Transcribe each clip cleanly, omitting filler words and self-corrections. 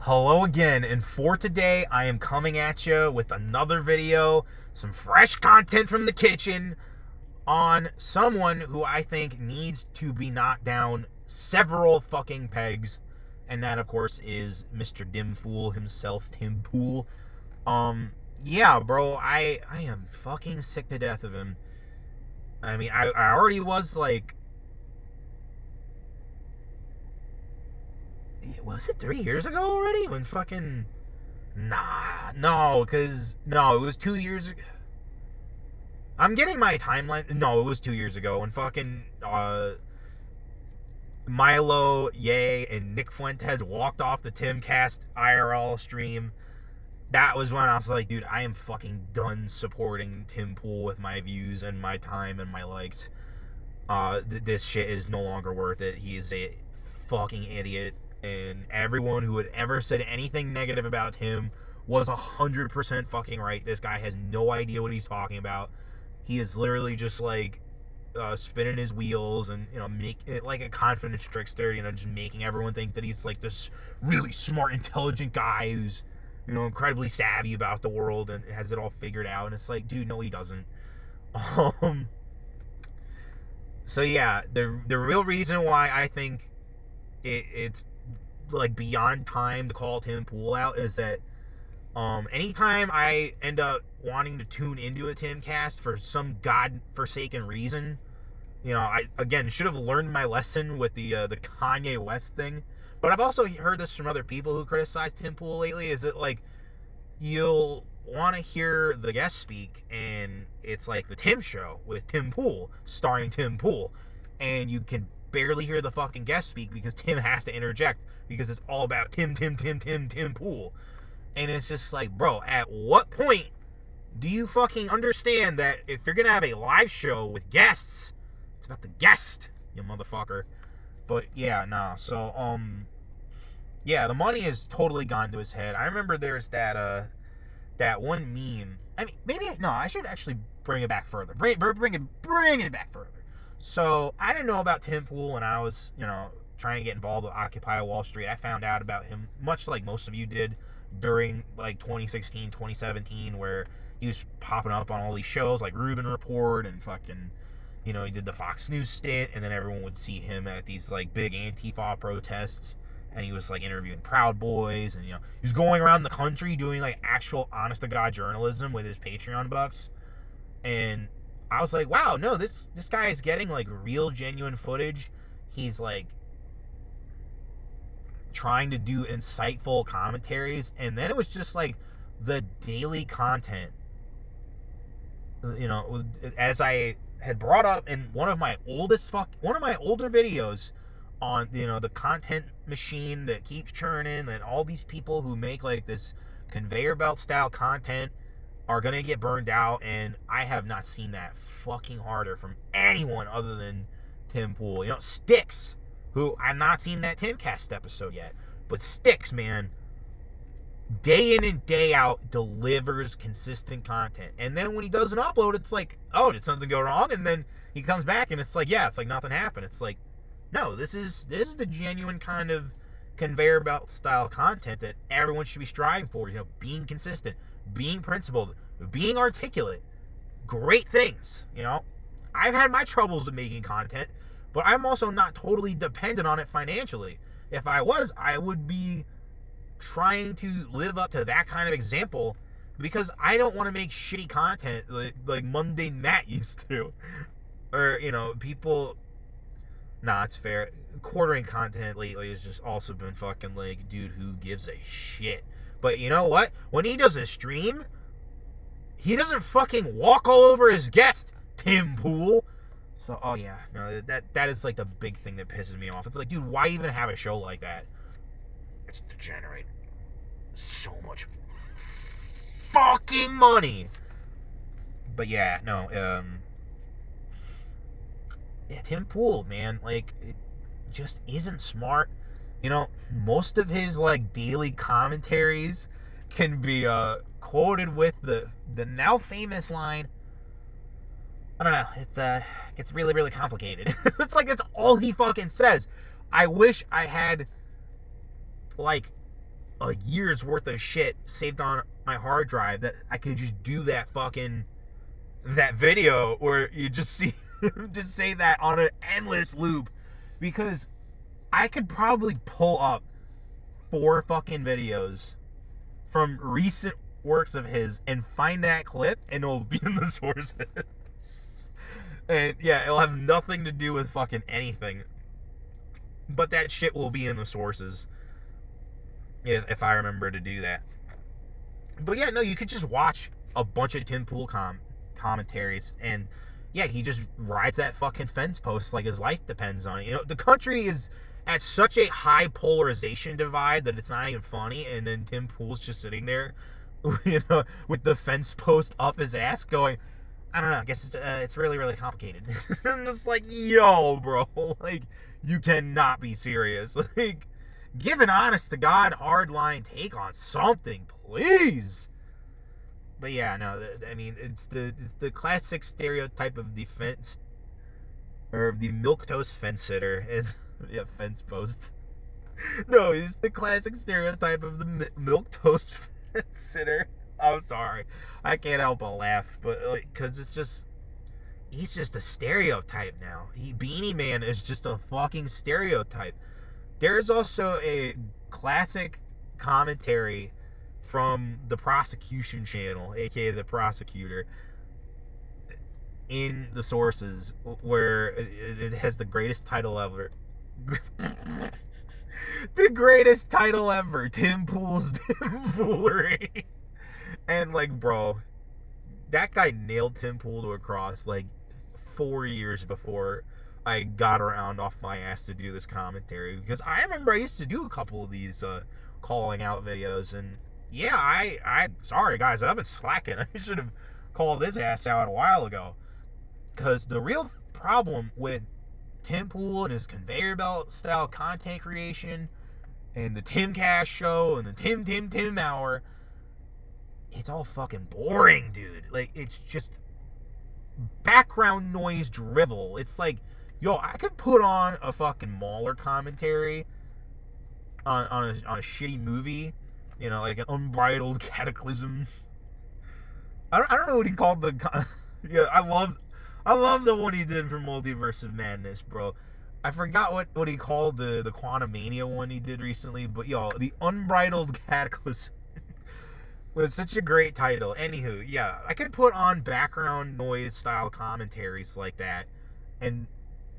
Hello again, and for today, I am coming at you with another video, some fresh content from the kitchen on someone who I think needs to be knocked down several fucking pegs, and that, of course, is Mr. Dimfool himself, Tim Pool. Yeah, bro, I am fucking sick to death of him. I mean, I already was was it 3 years ago already? When fucking Nah, no, no, it was 2 years ago. I'm getting my timeline. No, it was 2 years ago when fucking Milo, Ye, and Nick Fuentes walked off the Timcast IRL stream. That was when I was like, dude, I am fucking done supporting Tim Pool with my views and my time and my likes. This shit is no longer worth it. He is a fucking idiot, and everyone who had ever said anything negative about him was 100% fucking right. This guy has no idea what he's talking about. He is literally just spinning his wheels and make it like a confidence trickster. Just making everyone think that he's like this really smart, intelligent guy who's incredibly savvy about the world and has it all figured out. And it's like, dude, no, he doesn't. Um. So yeah, the real reason why I think it's like beyond time to call Tim Pool out is that anytime I end up wanting to tune into a Timcast for some godforsaken reason, I again should have learned my lesson with the Kanye West thing. But I've also heard this from other people who criticize Tim Pool lately. Is that like you'll want to hear the guest speak, and it's like the Tim Show with Tim Pool, starring Tim Pool, and you can barely hear the fucking guest speak because Tim has to interject because it's all about Tim Pool. And it's just like, bro, at what point do you fucking understand that if you're gonna have a live show with guests, it's about the guest, you motherfucker. But yeah, nah. So yeah, the money has totally gone to his head. I remember there's that one meme. I mean, maybe no. I should actually bring it back further. Bring it back further. So I didn't know about Tim Pool when I was trying to get involved with Occupy Wall Street. I found out about him much like most of you did during like 2016, 2017, where he was popping up on all these shows like Rubin Report and fucking he did the Fox News stint, and then everyone would see him at these like big Antifa protests, and he was like interviewing Proud Boys, and he was going around the country doing like actual honest to God journalism with his Patreon bucks. And I was like, wow, no, this guy is getting like real genuine footage. He's like trying to do insightful commentaries, and then it was just like the daily content, as I had brought up in one of my older videos on the content machine that keeps churning, that all these people who make like this conveyor belt style content are gonna get burned out. And I have not seen that fucking harder from anyone other than Tim Pool. Sticks, who I've not seen that Timcast episode yet, but Sticks, man, day in and day out delivers consistent content. And then when he doesn't upload, it's like, oh, did something go wrong? And then he comes back and it's like, yeah, it's like nothing happened. It's like, no, this is the genuine kind of conveyor belt style content that everyone should be striving for. Being consistent, being principled, being articulate, great things. I've had my troubles with making content, but I'm also not totally dependent on it financially. If I was, I would be trying to live up to that kind of example, because I don't want to make shitty content like Mundane Matt used to, or people. Nah, it's fair. Quartering content lately has just also been fucking like, dude, who gives a shit? But you know what? When he does a stream, he doesn't fucking walk all over his guest, Tim Pool. So, oh yeah, no, that is like the big thing that pisses me off. It's like, dude, why even have a show like that? It's to generate so much fucking money. But yeah, no, yeah, Tim Pool, man, like, it just isn't smart. Most of his like daily commentaries can be quoted with the now famous line. I don't know. It gets really, really complicated. It's like that's all he fucking says. I wish I had like a year's worth of shit saved on my hard drive that I could just do that video where you just see just say that on an endless loop, because I could probably pull up 4 fucking videos from recent works of his and find that clip, and it'll be in the sources. And yeah, it'll have nothing to do with fucking anything, but that shit will be in the sources if I remember to do that. But yeah, no, you could just watch a bunch of Tim Pool commentaries, and yeah, he just rides that fucking fence post like his life depends on it. You know, the country is at such a high polarization divide that it's not even funny, and then Tim Pool's just sitting there, you know, with the fence post up his ass going, I don't know, I guess it's really, really complicated. I'm just like, yo, bro, like, you cannot be serious. Like, give an honest-to-God hardline take on something, please. But yeah, no, I mean, it's the classic stereotype of the fence, or the milquetoast fence sitter, and yeah, fence post. No, it's the classic stereotype of the milquetoast fence sitter. I'm sorry, I can't help but laugh, but like, cause it's just, he's just a stereotype now. Beanie Man is just a fucking stereotype. There's also a classic commentary from the prosecution channel, aka the prosecutor, in the sources, where it has the greatest title ever. The greatest title ever, Tim Pool's Timfoolery. And like, bro, that guy nailed Tim Pool to a cross like 4 years before I got around off my ass to do this commentary, because I remember I used to do a couple of these calling out videos, and yeah, I sorry guys, I've been slacking. I should have called his ass out a while ago, because the real problem with Tim Pool and his conveyor belt style content creation and the Timcast show and the Tim hour, it's all fucking boring, dude. Like, it's just background noise dribble. It's like, yo, I could put on a fucking Mauler commentary on a shitty movie, you know, like an Unbridled Cataclysm. I don't know what he called the yeah, I love the one he did for Multiverse of Madness, bro. I forgot what he called the Quantumania one he did recently, but yo, the Unbridled Cataclysm was such a great title. Anywho, yeah, I could put on background noise style commentaries like that and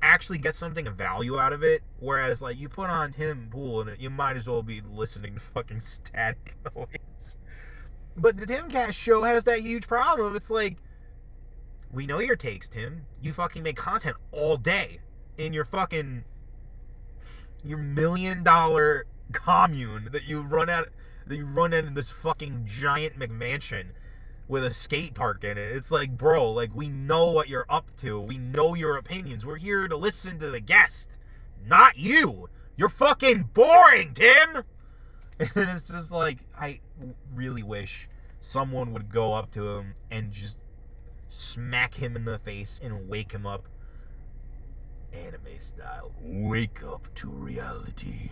actually get something of value out of it, whereas like you put on Tim Pool and you might as well be listening to fucking static noise. But the Timcast show has that huge problem. It's like, we know your takes, Tim. You fucking make content all day in your $1 million commune that you run in this fucking giant McMansion with a skate park in it. It's like, bro, like, we know what you're up to. We know your opinions. We're here to listen to the guest, not you. You're fucking boring, Tim. And it's just like, I really wish someone would go up to him and just smack him in the face and wake him up, anime style. Wake up to reality.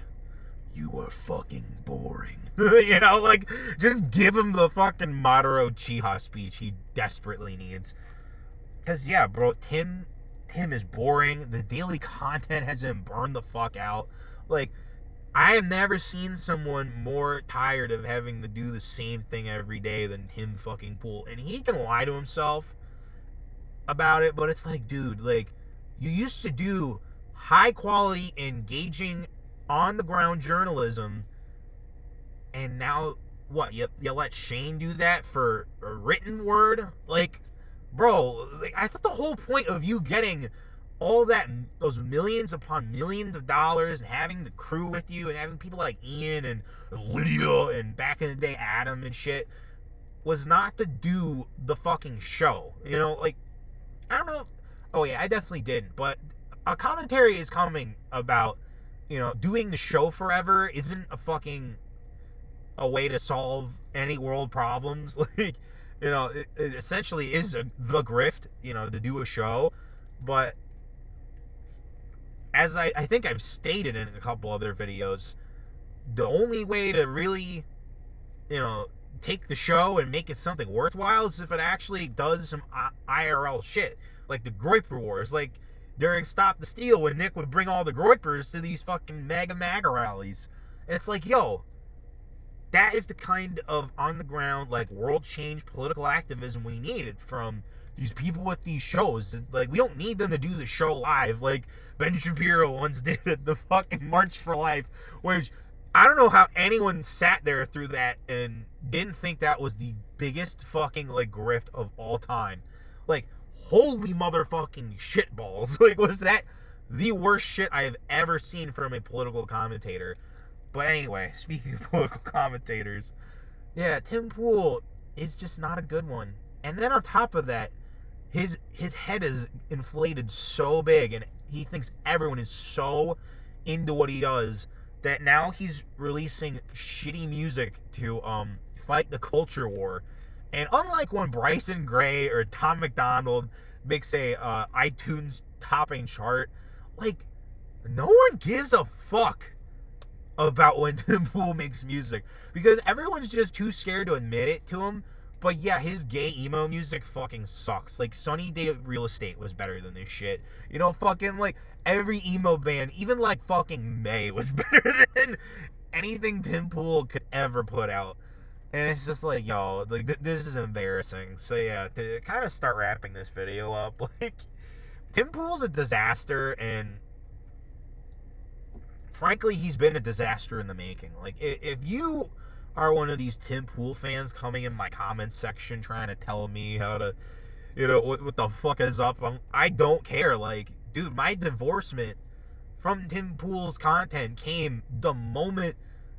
You are fucking boring. You know, like, just give him the fucking Mamoru Chiha speech he desperately needs. Because, yeah, bro, Tim is boring. The daily content has him burned the fuck out. Like, I have never seen someone more tired of having to do the same thing every day than Tim fucking Pool. And he can lie to himself about it, but it's like, dude, like, you used to do high quality, engaging, on the ground journalism, and now what, you let Shane do that for a written word? Like, bro, like, I thought the whole point of you getting all those millions upon millions of dollars and having the crew with you and having people like Ian and Lydia and back in the day Adam and shit was not to do the fucking show. You know, like, I don't know. Oh yeah, I definitely didn't, but a commentary is coming about, you know, doing the show forever isn't a way to solve any world problems. Like, you know, it essentially is the grift, you know, to do a show. But as I think I've stated in a couple other videos, the only way to really, take the show and make it something worthwhile is if it actually does some IRL shit, like the Groiper Wars, like during Stop the Steal when Nick would bring all the Groipers to these fucking MAGA rallies. And it's like, yo, that is the kind of on the ground, like, world change political activism we needed from these people with these shows. It's like, we don't need them to do the show live like Ben Shapiro once did at the fucking March for Life, which I don't know how anyone sat there through that and didn't think that was the biggest fucking, like, grift of all time. Like, holy motherfucking shitballs. Like, was that the worst shit I have ever seen from a political commentator? But anyway, speaking of political commentators, yeah, Tim Pool is just not a good one. And then on top of that, his head is inflated so big, and he thinks everyone is so into what he does that now he's releasing shitty music to fight the culture war. And unlike when Bryson Gray or Tom McDonald makes a iTunes topping chart, like, no one gives a fuck about when Tim Pool makes music, because everyone's just too scared to admit it to him. But yeah, his gay emo music fucking sucks. Like, Sunny Day Real Estate was better than this shit. Fucking, like, every emo band, even, like, fucking May, was better than anything Tim Pool could ever put out. And it's just like, yo, like, this is embarrassing. So yeah, to kind of start wrapping this video up, like, Tim Pool's a disaster, and frankly, he's been a disaster in the making. Like, if you are one of these Tim Pool fans coming in my comments section trying to tell me how to, what the fuck is up, I don't care. Like, dude, my divorcement from Tim Pool's content came the moment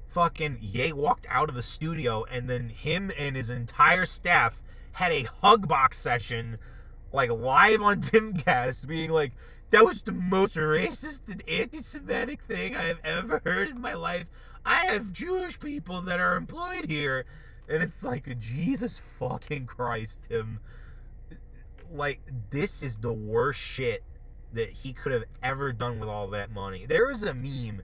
fucking Ye walked out of the studio, and then him and his entire staff had a hug box session, like, live on Timcast, being like, that was the most racist and anti-Semitic thing I have ever heard in my life. I have Jewish people that are employed here. And it's like, Jesus fucking Christ, Tim. Like, this is the worst shit that he could have ever done with all that money. There was a meme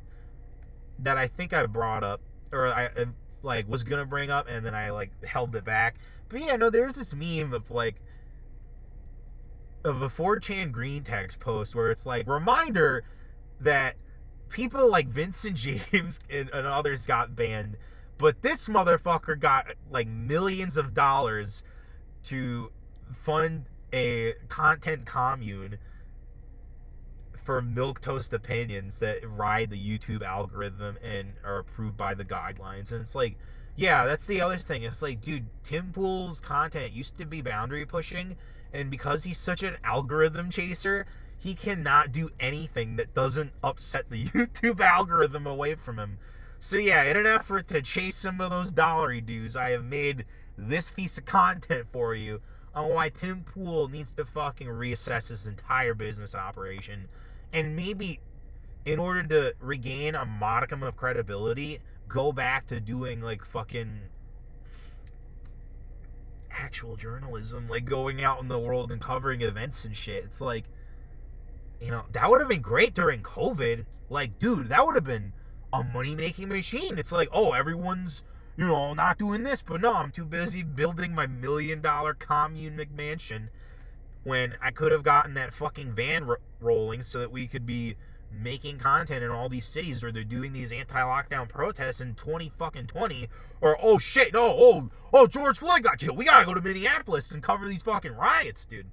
that I think I brought up, or I, like, was gonna bring up, and then I, like, held it back. But yeah, no, there's this meme of, like, of a 4chan green text post where it's like, reminder that people like Vincent James and others got banned, but this motherfucker got, like, millions of dollars to fund a content commune for milquetoast opinions that ride the YouTube algorithm and are approved by the guidelines. And it's like, yeah, that's the other thing. It's like, dude, Tim Pool's content used to be boundary pushing, and because he's such an algorithm chaser, he cannot do anything that doesn't upset the YouTube algorithm away from him. So yeah, in an effort to chase some of those dollary dues, I have made this piece of content for you on why Tim Pool needs to fucking reassess his entire business operation. And maybe, in order to regain a modicum of credibility, go back to doing, like, fucking actual journalism, like going out in the world and covering events and shit. It's like, that would have been great during COVID. Like, dude, that would have been a money-making machine. It's like, oh, everyone's, not doing this, but no, I'm too busy building my $1 million commune McMansion, when I could have gotten that fucking van rolling so that we could be making content in all these cities where they're doing these anti-lockdown protests in 2020, or, oh shit, no, oh, George Floyd got killed, we gotta go to Minneapolis and cover these fucking riots, dude.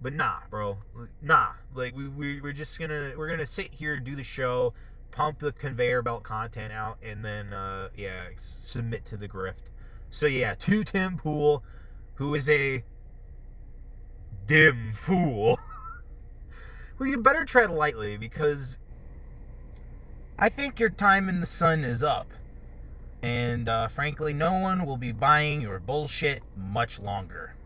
But nah, bro, nah. Like, we're just we're gonna sit here, do the show, pump the conveyor belt content out, and then submit to the grift. So yeah, to Tim Pool, who is a dim fool. Well, you better tread lightly, because I think your time in the sun is up. And frankly, no one will be buying your bullshit much longer.